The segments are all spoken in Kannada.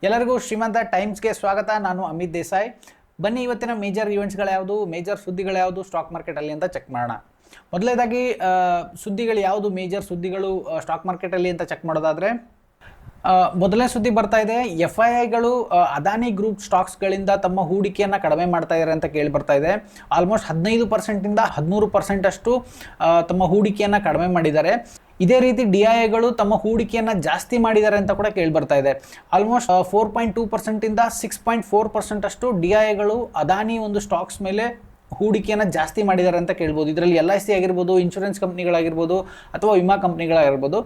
ಎಲ್ಲರಿಗೂ ಶ್ರೀಮಂತ ಟೈಮ್ಸ್ಗೆ ಸ್ವಾಗತ. ನಾನು ಅಮಿತ್ ದೇಸಾಯಿ. ಬನ್ನಿ ಇವತ್ತಿನ ಮೇಜರ್ ಈವೆಂಟ್ಸ್ಗಳು ಯಾವುದು, ಮೇಜರ್ ಸುದ್ದಿಗಳು ಯಾವುದು ಸ್ಟಾಕ್ ಮಾರ್ಕೆಟಲ್ಲಿ ಅಂತ ಚೆಕ್ ಮಾಡೋಣ. ಮೊದಲನೇದಾಗಿ ಸುದ್ದಿಗಳು ಯಾವುದು, ಮೇಜರ್ ಸುದ್ದಿಗಳು ಸ್ಟಾಕ್ ಮಾರ್ಕೆಟಲ್ಲಿ ಅಂತ ಚೆಕ್ ಮಾಡೋದಾದರೆ ಮೊದಲನೇ ಸುದ್ದಿ ಬರ್ತಾ ಇದೆ. FIIಗಳು ಅದಾನಿ ಗ್ರೂಪ್ ಸ್ಟಾಕ್ಸ್ಗಳಿಂದ ತಮ್ಮ ಹೂಡಿಕೆಯನ್ನು ಕಡಿಮೆ ಮಾಡ್ತಾ ಇದ್ದಾರೆ ಅಂತ ಕೇಳಿ ಬರ್ತಾ ಇದೆ. ಆಲ್ಮೋಸ್ಟ್ 15% 13% ಅಷ್ಟು ತಮ್ಮ ಹೂಡಿಕೆಯನ್ನು ಕಡಿಮೆ ಮಾಡಿದ್ದಾರೆ. ಇದೇ ರೀತಿ DIIಗಳು ತಮ್ಮ ಹೂಡಿಕೆಯನ್ನು ಜಾಸ್ತಿ ಮಾಡಿದ್ದಾರೆ ಅಂತ ಕೂಡ ಕೇಳಿ ಬರ್ತಾ ಇದೆ. ಆಲ್ಮೋಸ್ಟ್ 4.2% 6.4% ಅಷ್ಟು DIIಗಳು ಅದಾನಿ ಒಂದು ಸ್ಟಾಕ್ಸ್ ಮೇಲೆ ಹೂಡಿಕೆಯನ್ನು ಜಾಸ್ತಿ ಮಾಡಿದ್ದಾರೆ ಅಂತ ಕೇಳ್ಬೋದು. ಇದರಲ್ಲಿ LIC ಆಗಿರ್ಬೋದು, ಇನ್ಶೂರೆನ್ಸ್ ಕಂಪ್ನಿಗಳಾಗಿರ್ಬೋದು ಅಥವಾ ವಿಮಾ ಕಂಪ್ನಿಗಳಾಗಿರ್ಬೋದು.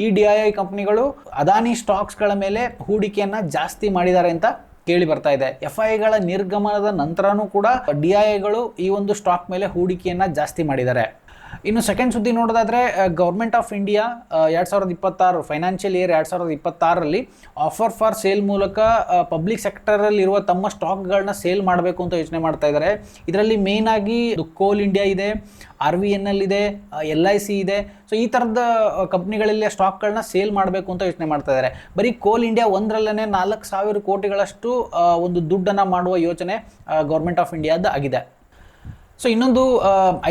ಈ DII ಕಂಪ್ನಿಗಳು ಅದಾನಿ ಸ್ಟಾಕ್ಸ್ಗಳ ಮೇಲೆ ಹೂಡಿಕೆಯನ್ನು ಜಾಸ್ತಿ ಮಾಡಿದ್ದಾರೆ ಅಂತ ಕೇಳಿ ಬರ್ತಾ ಇದೆ. FIIಗಳ ನಿರ್ಗಮನದ ನಂತರನೂ ಕೂಡ DIIಗಳು ಈ ಒಂದು ಸ್ಟಾಕ್ ಮೇಲೆ ಹೂಡಿಕೆಯನ್ನು ಜಾಸ್ತಿ ಮಾಡಿದ್ದಾರೆ. ಇನ್ನು ಸೆಕೆಂಡ್ ಸುದ್ದಿ ನೋಡೋದಾದರೆ, government of India 2026 financial year 2026ರಲ್ಲಿ ಆಫರ್ ಫಾರ್ ಸೇಲ್ ಮೂಲಕ ಪಬ್ಲಿಕ್ ಸೆಕ್ಟರಲ್ಲಿರುವ ತಮ್ಮ ಸ್ಟಾಕ್ಗಳನ್ನ ಸೇಲ್ ಮಾಡಬೇಕು ಅಂತ ಯೋಚನೆ ಮಾಡ್ತಾ ಇದ್ದಾರೆ. ಇದರಲ್ಲಿ ಮೇನ್ ಆಗಿ ಕೋಲ್ ಇಂಡಿಯಾ ಇದೆ, RVNL ಇದೆ, LIC ಇದೆ. ಸೊ ಈ ಥರದ ಕಂಪ್ನಿಗಳಲ್ಲಿ ಸ್ಟಾಕ್ಗಳನ್ನ ಸೇಲ್ ಮಾಡಬೇಕು ಅಂತ ಯೋಚನೆ ಮಾಡ್ತಾ ಇದ್ದಾರೆ. ಬರೀ ಕೋಲ್ ಇಂಡಿಯಾ ಒಂದರಲ್ಲೇ 4,000 ಕೋಟಿಗಳಷ್ಟು ಒಂದು ದುಡ್ಡನ್ನು ಮಾಡುವ ಯೋಚನೆ ಗೌರ್ಮೆಂಟ್ ಆಫ್ ಇಂಡಿಯಾದ ಆಗಿದೆ. ಸೊ ಇನ್ನೊಂದು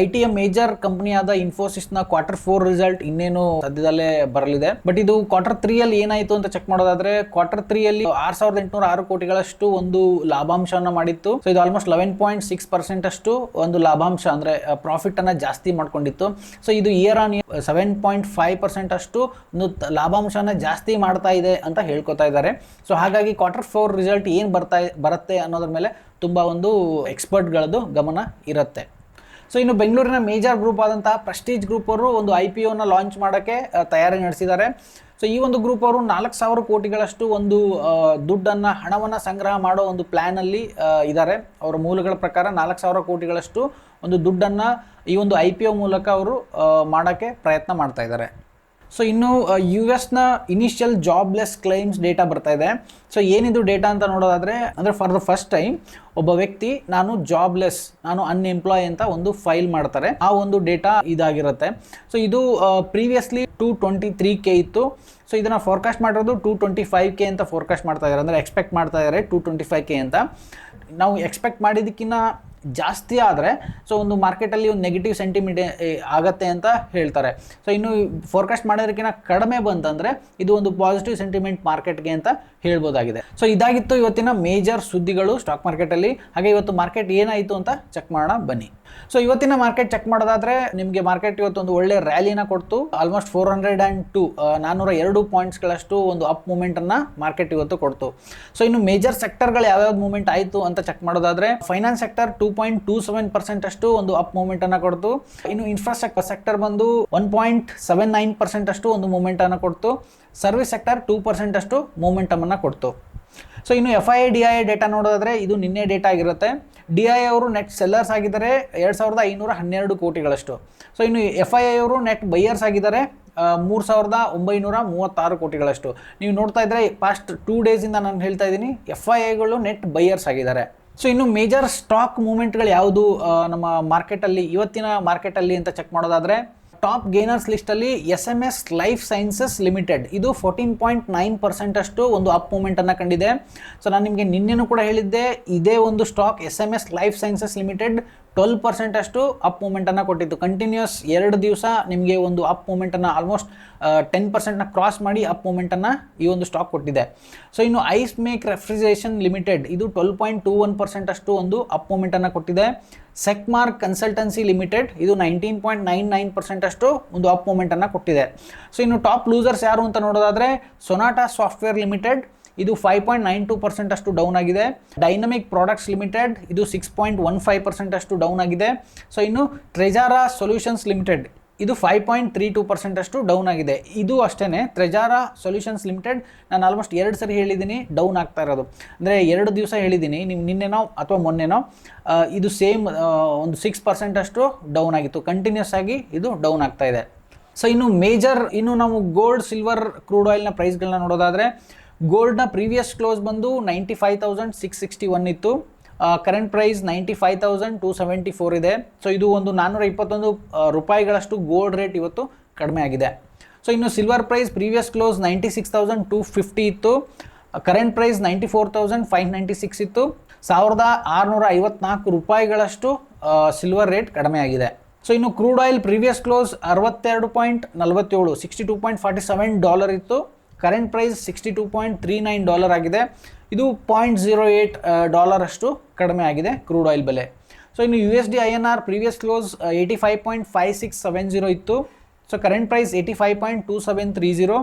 ITಯ ಮೇಜರ್ ಕಂಪ್ನಿಯಾದ ಇನ್ಫೋಸಿಸ್ನ Q4 ರಿಸಲ್ಟ್ ಇನ್ನೇನು ಸದ್ಯದಲ್ಲೇ ಬರಲಿದೆ. ಬಟ್ ಇದು Q3ಯಲ್ಲಿ ಏನಾಯಿತು ಅಂತ ಚೆಕ್ ಮಾಡೋದಾದ್ರೆ, Q3ಯಲ್ಲಿ 6,806 ಕೋಟಿಗಳಷ್ಟು ಒಂದು ಲಾಭಾಂಶವನ್ನು ಮಾಡಿತ್ತು. ಸೊ ಇದು ಆಲ್ಮೋಸ್ಟ್ 11.6% ಅಷ್ಟು ಒಂದು ಲಾಭಾಂಶ ಅಂದರೆ ಪ್ರಾಫಿಟ್ ಅನ್ನ ಜಾಸ್ತಿ ಮಾಡ್ಕೊಂಡಿತ್ತು. ಸೊ ಇದು ಇಯರ್ ಆನ್ ಇಯರ್ 7.5% ಅಷ್ಟು ಒಂದು ಲಾಭಾಂಶನ ಜಾಸ್ತಿ ಮಾಡ್ತಾ ಇದೆ ಅಂತ ಹೇಳ್ಕೊತಾ ಇದ್ದಾರೆ. ಸೊ ಹಾಗಾಗಿ Q4 ರಿಸಲ್ಟ್ ಏನು ಬರುತ್ತೆ ಅನ್ನೋದ್ರ ಮೇಲೆ ತುಂಬ ಒಂದು ಎಕ್ಸ್ಪರ್ಟ್ಗಳದ್ದು ಗಮನ ಇರುತ್ತೆ. ಸೊ ಇನ್ನು ಬೆಂಗಳೂರಿನ ಮೇಜರ್ ಗ್ರೂಪ್ ಆದಂತಹ ಪ್ರೆಸ್ಟೀಜ್ ಗ್ರೂಪ್ ಅವರು ಒಂದು IPOನ ಲಾಂಚ್ ಮಾಡೋಕ್ಕೆ ತಯಾರಿ ನಡೆಸಿದ್ದಾರೆ. ಸೊ ಈ ಒಂದು ಗ್ರೂಪ್ ಅವರು 4,000 ಕೋಟಿಗಳಷ್ಟು ಒಂದು ಹಣವನ್ನು ಸಂಗ್ರಹ ಮಾಡೋ ಒಂದು ಪ್ಲ್ಯಾನಲ್ಲಿ ಇದ್ದಾರೆ. ಅವರ ಮೂಲಗಳ ಪ್ರಕಾರ 4,000 ಕೋಟಿಗಳಷ್ಟು ಒಂದು ದುಡ್ಡನ್ನು ಈ ಒಂದು IPO ಮೂಲಕ ಅವರು ಮಾಡೋಕ್ಕೆ ಪ್ರಯತ್ನ ಮಾಡ್ತಾ ಇದ್ದಾರೆ. ಸೊ ಇನ್ನು US initial jobless claims data ಬರ್ತಾ ಇದೆ. ಸೊ ಏನಿದು ಡೇಟಾ ಅಂತ ನೋಡೋದಾದರೆ, ಅಂದರೆ ಫಾರ್ ದ ಫಸ್ಟ್ ಟೈಮ್ ಒಬ್ಬ ವ್ಯಕ್ತಿ ನಾನು ಅನ್ಎಂಪ್ಲಾಯ್ ಅಂತ ಒಂದು ಫೈಲ್ ಮಾಡ್ತಾರೆ. ಆ ಒಂದು ಡೇಟಾ ಇದಾಗಿರುತ್ತೆ. ಸೊ ಇದು ಪ್ರೀವಿಯಸ್ಲಿ 223K ಇತ್ತು. ಸೊ ಇದನ್ನು ಫೋರ್ಕಾಸ್ಟ್ ಮಾಡಿರೋದು 225K ಅಂತ ಫೋರ್ಕಾಸ್ಟ್ ಮಾಡ್ತಾ ಇದ್ದಾರೆ. ಅಂದರೆ ಎಕ್ಸ್ಪೆಕ್ಟ್ ಮಾಡ್ತಾ ಇದ್ದಾರೆ 225K ಅಂತ. ನಾವು ಎಕ್ಸ್ಪೆಕ್ಟ್ ಮಾಡಿದ್ದಕ್ಕಿಂತ ಜಾಸ್ತಿ ಆದರೆ ಸೊ ಒಂದು ಮಾರ್ಕೆಟಲ್ಲಿ ಒಂದು ನೆಗೆಟಿವ್ ಸೆಂಟಿಮೆಂಟ್ ಆಗತ್ತೆ ಅಂತ ಹೇಳ್ತಾರೆ. ಸೊ ಇನ್ನು ಫೋರ್ಕಾಸ್ಟ್ ಮಾಡೋದಕ್ಕಿಂತ ಕಡಿಮೆ ಬಂತಂದರೆ ಇದು ಒಂದು ಪಾಸಿಟಿವ್ ಸೆಂಟಿಮೆಂಟ್ ಮಾರ್ಕೆಟ್ಗೆ ಅಂತ ಹೇಳ್ಬೋದಾಗಿದೆ. ಸೊ ಇದಾಗಿತ್ತು ಇವತ್ತಿನ ಮೇಜರ್ ಸುದ್ದಿಗಳು ಸ್ಟಾಕ್ ಮಾರ್ಕೆಟಲ್ಲಿ. ಹಾಗೆ ಇವತ್ತು ಮಾರ್ಕೆಟ್ ಏನಾಯಿತು ಅಂತ ಚೆಕ್ ಮಾಡೋಣ ಬನ್ನಿ. ಸೊ ಇವತ್ತಿನ ಮಾರ್ಕೆಟ್ ಚೆಕ್ ಮಾಡೋದಾದರೆ, ನಿಮಗೆ ಮಾರ್ಕೆಟ್ ಇವತ್ತು ಒಂದು ಒಳ್ಳೆ ರ್ಯಾಲಿನ ಕೊಡ್ತು. ಆಲ್ಮೋಸ್ಟ್ 402 ಪಾಯಿಂಟ್ಸ್ಗಳಷ್ಟು ಒಂದು ಅಪ್ ಮೂಮೆಂಟನ್ನು ಮಾರ್ಕೆಟ್ ಇವತ್ತು ಕೊಡ್ತು. ಸೊ ಇನ್ನು ಮೇಜರ್ ಸೆಕ್ಟರ್ಗಳು ಯಾವ್ಯಾವ್ದು ಮೂವ್ಮೆಂಟ್ ಆಯಿತು ಅಂತ ಚೆಕ್ ಮಾಡೋದಾದರೆ, ಫೈನಾನ್ಸ್ ಸೆಕ್ಟರ್ 2.27% ಅಷ್ಟು ಒಂದು ಅಪ್ ಮೂವ್ಮೆಂಟನ್ನು ಕೊಡ್ತು. ಇನ್ನು ಇನ್ಫ್ರಾಸ್ಟ್ರಕ್ಚರ್ ಸೆಕ್ಟರ್ ಬಂದು 1.79% ಅಷ್ಟು ಒಂದು ಮೂವ್ಮೆಂಟನ್ನು ಕೊಡ್ತು. ಸರ್ವಿಸ್ ಸೆಕ್ಟರ್ 2% ಅಷ್ಟು ಮೂವ್ಮೆಂಟನ್ನು ಕೊಡ್ತು. ಸೊ ಇನ್ನು FII DII ಡೇಟಾ ನೋಡೋದಾದರೆ, ಇದು ನಿನ್ನೆ ಡೇಟಾ ಆಗಿರುತ್ತೆ. DII ಅವರು ನೆಟ್ ಸೆಲ್ಲರ್ಸ್ ಆಗಿದ್ದಾರೆ 2,512 ಕೋಟಿಗಳಷ್ಟು. ಸೊ ಇನ್ನು FII ಅವರು ನೆಟ್ ಬೈಯರ್ಸ್ ಆಗಿದ್ದಾರೆ 3,936 ಕೋಟಿಗಳಷ್ಟು. ನೀವು ನೋಡ್ತಾ ಇದ್ರೆ ಪಾಸ್ಟ್ 2 ಡೇಸಿಂದ ನಾನು ಹೇಳ್ತಾ ಇದ್ದೀನಿ, FIIಗಳು ನೆಟ್ ಬೈಯರ್ಸ್ ಆಗಿದ್ದಾರೆ. ಸೊ ಇನ್ನು ಮೇಜರ್ ಸ್ಟಾಕ್ ಮೂವ್ಮೆಂಟ್ಗಳು ಯಾವುದು ನಮ್ಮ ಮಾರ್ಕೆಟಲ್ಲಿ ಇವತ್ತಿನ ಮಾರ್ಕೆಟಲ್ಲಿ ಅಂತ ಚೆಕ್ ಮಾಡೋದಾದರೆ, ಟಾಪ್ ಗೇನರ್ಸ್ ಲಿಸ್ಟಲ್ಲಿ SMS ಲೈಫ್ ಸೈನ್ಸಸ್ ಲಿಮಿಟೆಡ್ ಇದು 14.9% ಅಷ್ಟು ಒಂದು ಅಪ್ ಮೂವ್ಮೆಂಟನ್ನು ಕಂಡಿದೆ. ಸೊ ನಾನು ನಿಮಗೆ ನಿನ್ನೆನೂ ಕೂಡ ಹೇಳಿದ್ದೆ, ಇದೇ ಒಂದು stock SMS life sciences limited 12% ಅಷ್ಟು ಅಪ್ ಮೂವ್ಮೆಂಟನ್ನು ಕೊಟ್ಟಿತ್ತು. ಕಂಟಿನ್ಯೂಸ್ 2 ದಿವಸ ನಿಮಗೆ ಒಂದು ಅಪ್ ಮೂವ್ಮೆಂಟನ್ನು ಆಲ್ಮೋಸ್ಟ್ 10%ನ ಕ್ರಾಸ್ ಮಾಡಿ ಅಪ್ ಮೂವ್ಮೆಂಟನ್ನು ಈ ಒಂದು ಸ್ಟಾಕ್ ಕೊಟ್ಟಿದೆ. ಸೊ ಇನ್ನು ಐಸ್ ಮೇಕ್ ರೆಫ್ರಿಜರೇಷನ್ ಲಿಮಿಟೆಡ್ ಇದು 12.21% ಅಷ್ಟು ಒಂದು ಅಪ್ ಮೂವ್ಮೆಂಟನ್ನು ಕೊಟ್ಟಿದೆ. ಸೆಕ್ಮಾರ್ಕ್ ಕನ್ಸಲ್ಟೆನ್ಸಿ ಲಿಮಿಟೆಡ್ ಇದು 19.99% ಅಷ್ಟು ಒಂದು ಅಪ್ ಮೂವ್ಮೆಂಟನ್ನು ಕೊಟ್ಟಿದೆ. ಸೊ ಇನ್ನು ಟಾಪ್ ಲೂಸರ್ಸ್ ಯಾರು ಅಂತ ನೋಡೋದಾದರೆ, ಸೊನಾಟಾ ಸಾಫ್ಟ್ವೇರ್ ಲಿಮಿಟೆಡ್ ಇದು 5.92% ಅಷ್ಟು ಡೌನ್ ಆಗಿದೆ. ಡೈನಮಿಕ್ ಪ್ರಾಡಕ್ಟ್ಸ್ ಲಿಮಿಟೆಡ್ ಇದು 6.15% ಅಷ್ಟು ಡೌನ್ ಆಗಿದೆ. ಸೊ ಇನ್ನು ಟ್ರೆಜಾರಾ ಸೊಲ್ಯೂಷನ್ಸ್ ಲಿಮಿಟೆಡ್ ಇದು 5.32% ಅಷ್ಟು ಡೌನ್ ಆಗಿದೆ. ಇದು ಅಷ್ಟೇ, ಟ್ರೆಜಾರಾ ಸೊಲ್ಯೂಷನ್ಸ್ ಲಿಮಿಟೆಡ್ ನಾನು ಆಲ್ಮೋಸ್ಟ್ 2 ಸರಿ ಹೇಳಿದ್ದೀನಿ ಡೌನ್ ಆಗ್ತಾ ಇರೋದು. ಅಂದರೆ 2 ದಿವಸ ಹೇಳಿದ್ದೀನಿ, ನೀವು ನಿನ್ನೆನೋ ಅಥವಾ ಮೊನ್ನೆನೋ ಇದು ಸೇಮ್ ಒಂದು 6% ಅಷ್ಟು ಡೌನ್ ಆಗಿತ್ತು. ಕಂಟಿನ್ಯೂಸ್ ಆಗಿ ಇದು ಡೌನ್ ಆಗ್ತಾ ಇದೆ. ಸೊ ಇನ್ನು ನಾವು ಗೋಲ್ಡ್, ಸಿಲ್ವರ್, ಕ್ರೂಡ್ ಆಯಿಲ್ನ ಪ್ರೈಸ್ಗಳನ್ನ ನೋಡೋದಾದರೆ, ಗೋಲ್ಡ್ನ ಪ್ರೀವಿಯಸ್ ಕ್ಲೋಸ್ ಬಂದು 95,661 ಇತ್ತು. ಕರೆಂಟ್ ಪ್ರೈಸ್ 95,274 ಇದೆ. ಸೊ ಇದು ಒಂದು 421 ರೂಪಾಯಿಗಳಷ್ಟು ಗೋಲ್ಡ್ ರೇಟ್ ಇವತ್ತು ಕಡಿಮೆ ಆಗಿದೆ. ಸೊ ಇನ್ನು ಸಿಲ್ವರ್ ಪ್ರೈಸ್ ಪ್ರೀವಿಯಸ್ ಕ್ಲೋಸ್ 96,250 ಇತ್ತು. ಕರೆಂಟ್ ಪ್ರೈಸ್ 94,596 ಇತ್ತು. 1,654 ರೂಪಾಯಿಗಳಷ್ಟು ಸಿಲ್ವರ್ ರೇಟ್ ಕಡಿಮೆ ಆಗಿದೆ. ಸೊ ಇನ್ನು ಕ್ರೂಡ್ ಆಯಿಲ್ ಪ್ರೀವಿಯಸ್ ಕ್ಲೋಸ್ 62.47 $62.47 ಇತ್ತು. ಕರೆಂಟ್ ಪ್ರೈಸ್ $62.39 ಆಗಿದೆ. ಇದು $0.08 ಅಷ್ಟು ಕಡಿಮೆ ಆಗಿದೆ ಕ್ರೂಡ್ ಆಯಿಲ್ ಬೆಲೆ. ಸೊ ಇನ್ನು USD INR ಪ್ರೀವಿಯಸ್ ಕ್ಲೋಸ್ 85.5670 ಇತ್ತು. So current price 85.2730.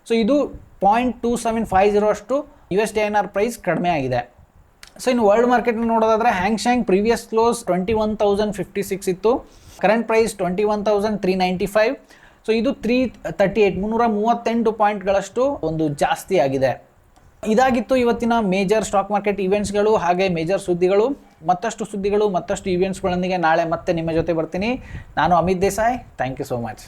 ಸೊ ಇದು $0.2750 ಅಷ್ಟು USD INR ಪ್ರೈಸ್ ಕಡಿಮೆ ಆಗಿದೆ. ಸೊ ಇನ್ನು ವರ್ಲ್ಡ್ ಮಾರ್ಕೆಟ್ನ ನೋಡೋದಾದರೆ ಹ್ಯಾಂಗ್ಶಾಂಗ್ ಪ್ರೀವಿಯಸ್ ಕ್ಲೋಸ್ 21,056 ಇತ್ತು. Current price 21,395. ಸೊ ಇದು 338 ಪಾಯಿಂಟ್ಗಳಷ್ಟು ಒಂದು ಜಾಸ್ತಿ ಆಗಿದೆ. ಇದಾಗಿತ್ತು ಇವತ್ತಿನ ಮೇಜರ್ ಸ್ಟಾಕ್ ಮಾರ್ಕೆಟ್ ಇವೆಂಟ್ಸ್ಗಳು ಹಾಗೆ ಮೇಜರ್ ಸುದ್ದಿಗಳು. ಮತ್ತಷ್ಟು ಸುದ್ದಿಗಳು ಮತ್ತಷ್ಟು ಇವೆಂಟ್ಸ್ಗಳೊಂದಿಗೆ ನಾಳೆ ಮತ್ತೆ ನಿಮ್ಮ ಜೊತೆ ಬರ್ತೀನಿ. ನಾನು Amit Desai. Thank you so much.